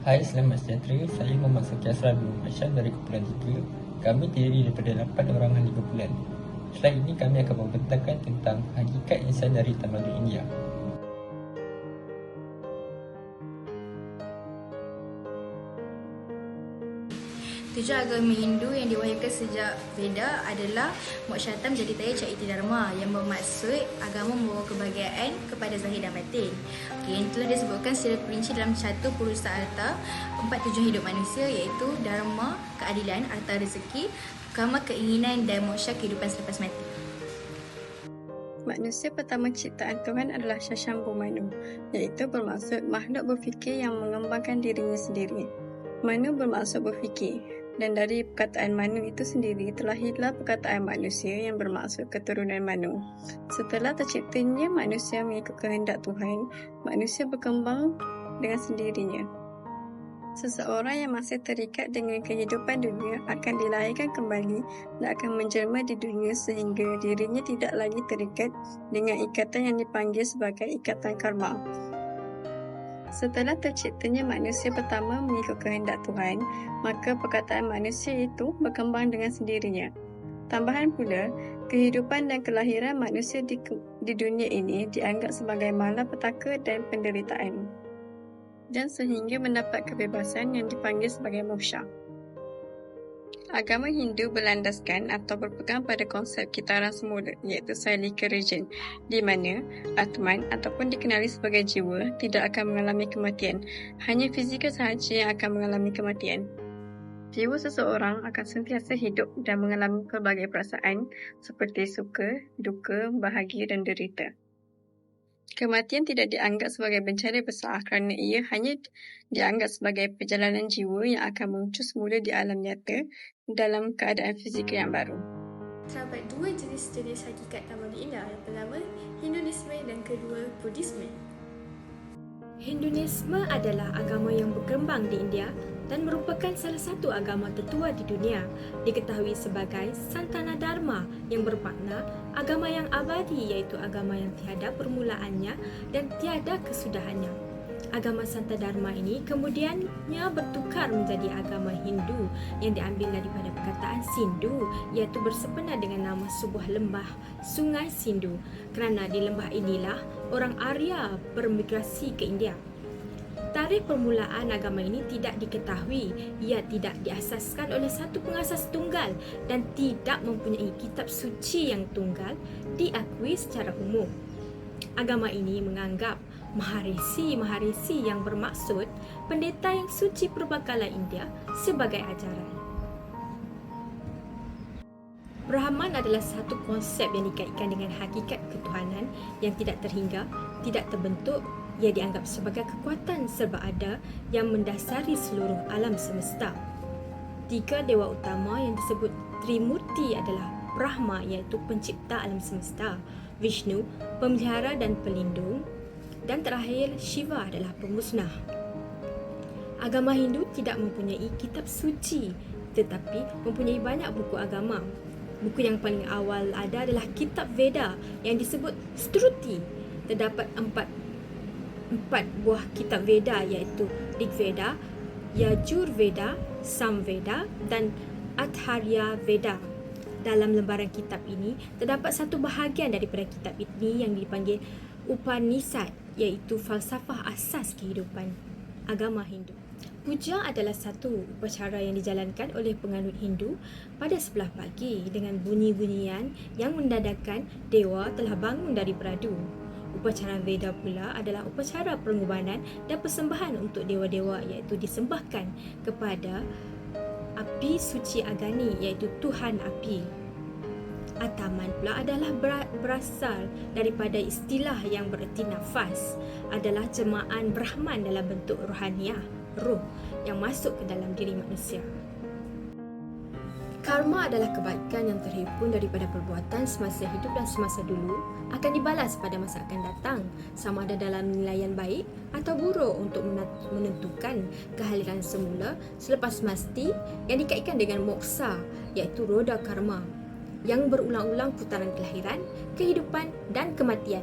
Hai, selamat sejahtera. Saya Muhammad Saki Asrar bin Masya dari Kepulauan Tiga. Kami terdiri daripada 8 orang ahli kepulauan. Slide ini kami akan membentangkan tentang hakikat insan dari tamadun India. Tujuan agama Hindu yang diwahyukan sejak Veda adalah Mokshatam Jaditaya Caiti Dharma, yang bermaksud agama membawa kebahagiaan kepada zahir dan batin. Yang telah disebutkan secara perinci dalam Catur Purusa Artha, 4 tujuan hidup manusia iaitu Dharma, keadilan, harta rezeki, kama keinginan dan moksha kehidupan selepas mati. Manusia pertama ciptaan Tuhan adalah Shashambu Manu, iaitu bermaksud makhluk berfikir yang mengembangkan dirinya sendiri. Manu bermaksud berfikir, dan dari perkataan Manu itu sendiri terlahirlah perkataan manusia yang bermaksud keturunan Manu. Setelah terciptanya manusia mengikut kehendak Tuhan, manusia berkembang dengan sendirinya. Seseorang yang masih terikat dengan kehidupan dunia akan dilahirkan kembali dan akan menjelma di dunia sehingga dirinya tidak lagi terikat dengan ikatan yang dipanggil sebagai ikatan karma. Setelah terciptanya manusia pertama mengikut kehendak Tuhan, maka perkataan manusia itu berkembang dengan sendirinya. Tambahan pula, kehidupan dan kelahiran manusia di dunia ini dianggap sebagai malapetaka dan penderitaan, dan sehingga mendapat kebebasan yang dipanggil sebagai moksha. Agama Hindu berlandaskan atau berpegang pada konsep kitaran semula, iaitu Sailika Region, di mana Atman ataupun dikenali sebagai jiwa tidak akan mengalami kematian. Hanya fizikal sahaja yang akan mengalami kematian. Jiwa seseorang akan sentiasa hidup dan mengalami pelbagai perasaan seperti suka, duka, bahagia dan derita. Kematian tidak dianggap sebagai bencana besar kerana ia hanya dianggap sebagai perjalanan jiwa yang akan muncul semula di alam nyata dalam keadaan fizikal yang baru. Terdapat dua jenis-jenis hakikat tamadun India. Yang pertama, Hinduisme dan kedua, Buddhisme. Hinduisme adalah agama yang berkembang di India dan merupakan salah satu agama tertua di dunia, diketahui sebagai Santana Dharma yang bermakna agama yang abadi, iaitu agama yang tiada permulaannya dan tiada kesudahannya. Agama Santa Dharma ini kemudiannya bertukar menjadi agama Hindu yang diambil daripada perkataan Sindhu, iaitu bersempena dengan nama sebuah lembah Sungai Sindhu, kerana di lembah inilah orang Arya bermigrasi ke India. Tarikh permulaan agama ini tidak diketahui. Ia tidak diasaskan oleh satu pengasas tunggal dan tidak mempunyai kitab suci yang tunggal diakui secara umum. Agama ini menganggap Maharisi yang bermaksud pendeta yang suci perbakalan India sebagai ajaran. Brahman adalah satu konsep yang dikaitkan dengan hakikat ketuhanan yang tidak terhingga, tidak terbentuk. Ia dianggap sebagai kekuatan serba ada yang mendasari seluruh alam semesta. 3 dewa utama yang disebut Trimurti adalah Brahma, iaitu pencipta alam semesta, Vishnu, pemelihara dan pelindung, dan terakhir Shiva adalah pemusnah. Agama Hindu tidak mempunyai kitab suci, tetapi mempunyai banyak buku agama. Buku yang paling awal ada adalah kitab Veda yang disebut Shruti. Terdapat empat buah kitab Veda, iaitu Rig Veda, Yajur Veda, Sam Veda dan Atharya Veda. Dalam lembaran kitab ini terdapat satu bahagian daripada kitab ini yang dipanggil Upanishad, iaitu falsafah asas kehidupan agama Hindu. Puja adalah satu upacara yang dijalankan oleh penganut Hindu pada sebelah pagi dengan bunyi-bunyian yang mendadakan dewa telah bangun dari beradu. Upacara Veda pula adalah upacara pengorbanan dan persembahan untuk dewa-dewa, iaitu disembahkan kepada api suci Agani, iaitu Tuhan api. Ataman pula adalah berasal daripada istilah yang bererti nafas, adalah jelmaan Brahman dalam bentuk rohaniah, roh yang masuk ke dalam diri manusia. Karma adalah kebaikan yang terhimpun daripada perbuatan semasa hidup dan semasa dulu akan dibalas pada masa akan datang, sama ada dalam nilai yang baik atau buruk, untuk menentukan kehaliran semula selepas mati yang dikaitkan dengan moksa, iaitu roda karma yang berulang-ulang putaran kelahiran, kehidupan dan kematian.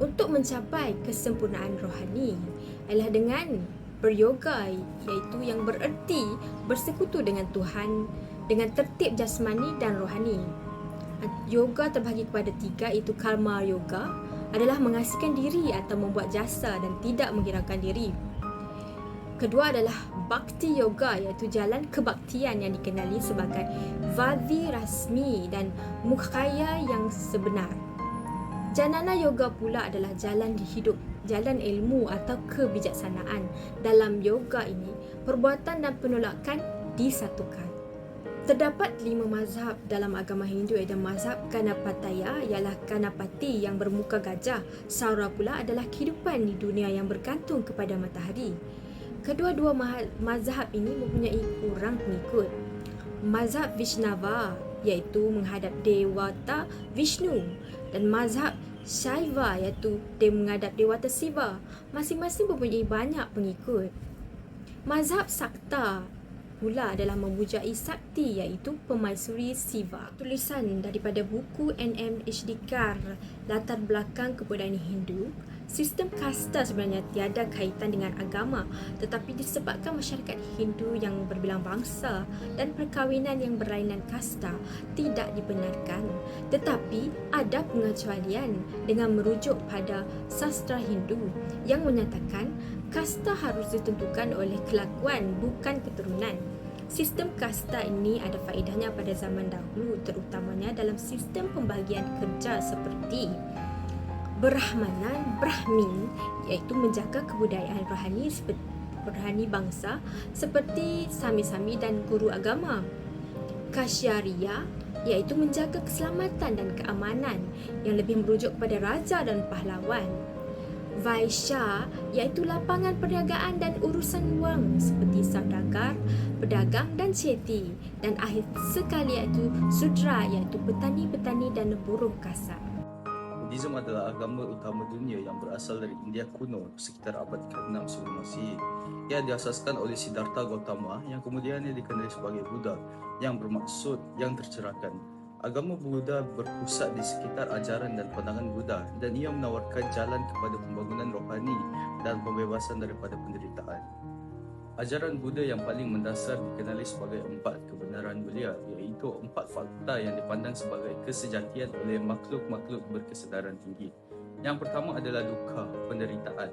Untuk mencapai kesempurnaan rohani adalah dengan beryoga, iaitu yang bererti bersekutu dengan Tuhan dengan tertib jasmani dan rohani. Yoga terbahagi kepada 3, iaitu karma yoga, adalah mengasihkan diri atau membuat jasa dan tidak menghiraukan diri. Kedua adalah bhakti yoga, iaitu jalan kebaktian yang dikenali sebagai vadhi rasmi dan mukhaya yang sebenar. Janana yoga pula adalah jalan hidup, jalan ilmu atau kebijaksanaan. Dalam yoga ini, perbuatan dan penolakan disatukan. Terdapat 5 mazhab dalam agama Hindu, iaitu mazhab Ganapataya ialah Ganapati yang bermuka gajah. Saura pula adalah kehidupan di dunia yang bergantung kepada matahari. Kedua-dua mazhab ini mempunyai kurang pengikut. Mazhab Vishnava iaitu menghadap Dewata Vishnu dan mazhab Shaiva iaitu menghadap Dewata Siva masing-masing mempunyai banyak pengikut. Mazhab Sakta pula adalah memujai Sakti iaitu Pemaisuri Siva. Tulisan daripada buku N.M. Ishdikar, latar belakang kebudayaan Hindu. Sistem kasta sebenarnya tiada kaitan dengan agama, tetapi disebabkan masyarakat Hindu yang berbilang bangsa dan perkahwinan yang berlainan kasta tidak dibenarkan. Tetapi ada pengecualian dengan merujuk pada sastra Hindu yang menyatakan kasta harus ditentukan oleh kelakuan bukan keturunan. Sistem kasta ini ada faedahnya pada zaman dahulu, terutamanya dalam sistem pembahagian kerja seperti Brahmanan, Brahmin iaitu menjaga kebudayaan rohani bangsa seperti sami-sami dan guru agama. Kshatriya iaitu menjaga keselamatan dan keamanan yang lebih merujuk kepada raja dan pahlawan. Vaishya iaitu lapangan perniagaan dan urusan wang seperti saudagar, pedagang dan ceti. Dan akhir sekali iaitu Sudra iaitu petani-petani dan buruh kasar. Buddhism adalah agama utama dunia yang berasal dari India kuno sekitar abad ke-6 sebelum Masihi. Ia diasaskan oleh Siddhartha Gautama yang kemudiannya dikenali sebagai Buddha yang bermaksud yang tercerahkan. Agama Buddha berpusat di sekitar ajaran dan pandangan Buddha dan ia menawarkan jalan kepada pembangunan rohani dan pembebasan daripada penderitaan. Ajaran Buddha yang paling mendasar dikenali sebagai 4 kebenaran mulia, iaitu 4 fakta yang dipandang sebagai kesejatian oleh makhluk-makhluk berkesedaran tinggi. Yang pertama adalah dukkha, penderitaan.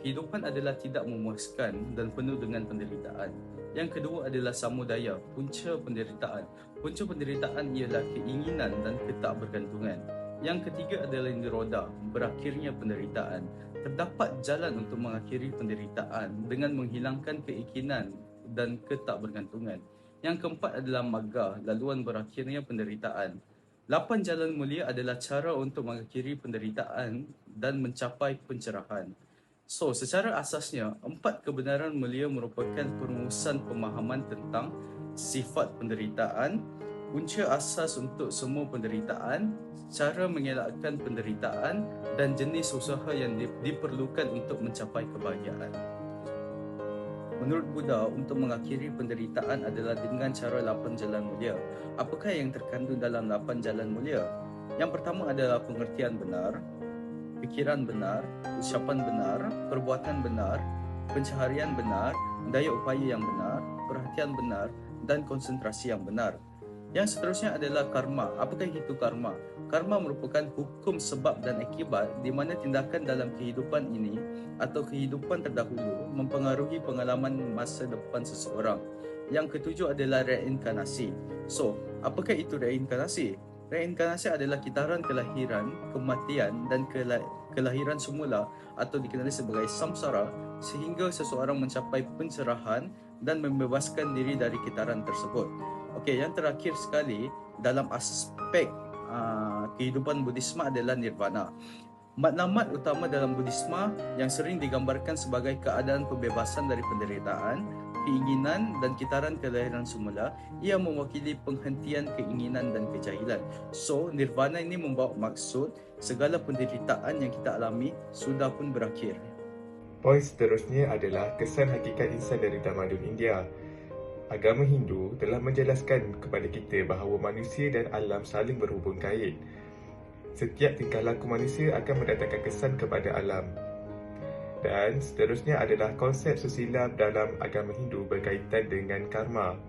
Kehidupan adalah tidak memuaskan dan penuh dengan penderitaan. Yang kedua adalah samudaya, punca penderitaan. Punca penderitaan ialah keinginan dan ketakbergantungan. Yang ketiga adalah nirodha, berakhirnya penderitaan. Terdapat jalan untuk mengakhiri penderitaan dengan menghilangkan keinginan dan ketakbergantungan. Yang keempat adalah magga, laluan berakhirnya penderitaan. 8 jalan mulia adalah cara untuk mengakhiri penderitaan dan mencapai pencerahan. So, secara asasnya, 4 kebenaran mulia merupakan perumusan pemahaman tentang sifat penderitaan, punca asas untuk semua penderitaan, cara mengelakkan penderitaan dan jenis usaha yang diperlukan untuk mencapai kebahagiaan. Menurut Buddha, untuk mengakhiri penderitaan adalah dengan cara 8 jalan mulia. Apakah yang terkandung dalam 8 jalan mulia? Yang pertama adalah pengertian benar, fikiran benar, ucapan benar, perbuatan benar, pencaharian benar, daya upaya yang benar, perhatian benar dan konsentrasi yang benar. Yang seterusnya adalah karma. Apakah itu karma? Karma merupakan hukum sebab dan akibat di mana tindakan dalam kehidupan ini atau kehidupan terdahulu mempengaruhi pengalaman masa depan seseorang. Yang ketujuh adalah reinkarnasi. So, apakah itu reinkarnasi? Reinkarnasi adalah kitaran kelahiran, kematian dan kelahiran semula atau dikenali sebagai samsara sehingga seseorang mencapai pencerahan dan membebaskan diri dari kitaran tersebut. Okey, yang terakhir sekali dalam aspek kehidupan Buddhisme adalah nirvana. Matlamat utama dalam Buddhisme yang sering digambarkan sebagai keadaan pembebasan dari penderitaan, keinginan dan kitaran kelahiran semula, ia mewakili penghentian keinginan dan kejahilan. So, nirvana ini membawa maksud segala penderitaan yang kita alami sudah pun berakhir. Poin seterusnya adalah kesan hakikat insan dari tamadun India. Agama Hindu telah menjelaskan kepada kita bahawa manusia dan alam saling berhubung kait. Setiap tingkah laku manusia akan mendatangkan kesan kepada alam. Dan seterusnya adalah konsep susila dalam agama Hindu berkaitan dengan karma.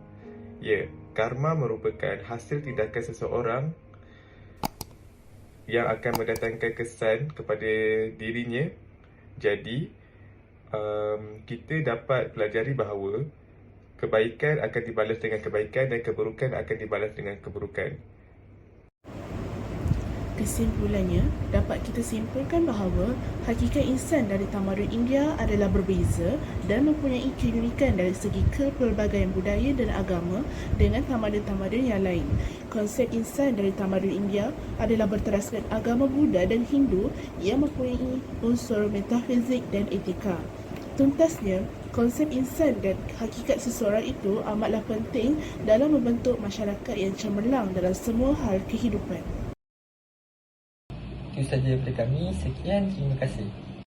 Ya, karma merupakan hasil tindakan seseorang yang akan mendatangkan kesan kepada dirinya. Jadi, kita dapat pelajari bahawa kebaikan akan dibalas dengan kebaikan dan keburukan akan dibalas dengan keburukan. Kesimpulannya, dapat kita simpulkan bahawa hakikat insan dari tamadun India adalah berbeza dan mempunyai keunikan dari segi kepelbagaian budaya dan agama dengan tamadun-tamadun yang lain. Konsep insan dari tamadun India adalah berteraskan agama Buddha dan Hindu yang mempunyai unsur metafizik dan etika. Tuntasnya, konsep insan dan hakikat seseorang itu amatlah penting dalam membentuk masyarakat yang cemerlang dalam semua hal kehidupan. Itu sahaja daripada kami. Sekian, terima kasih.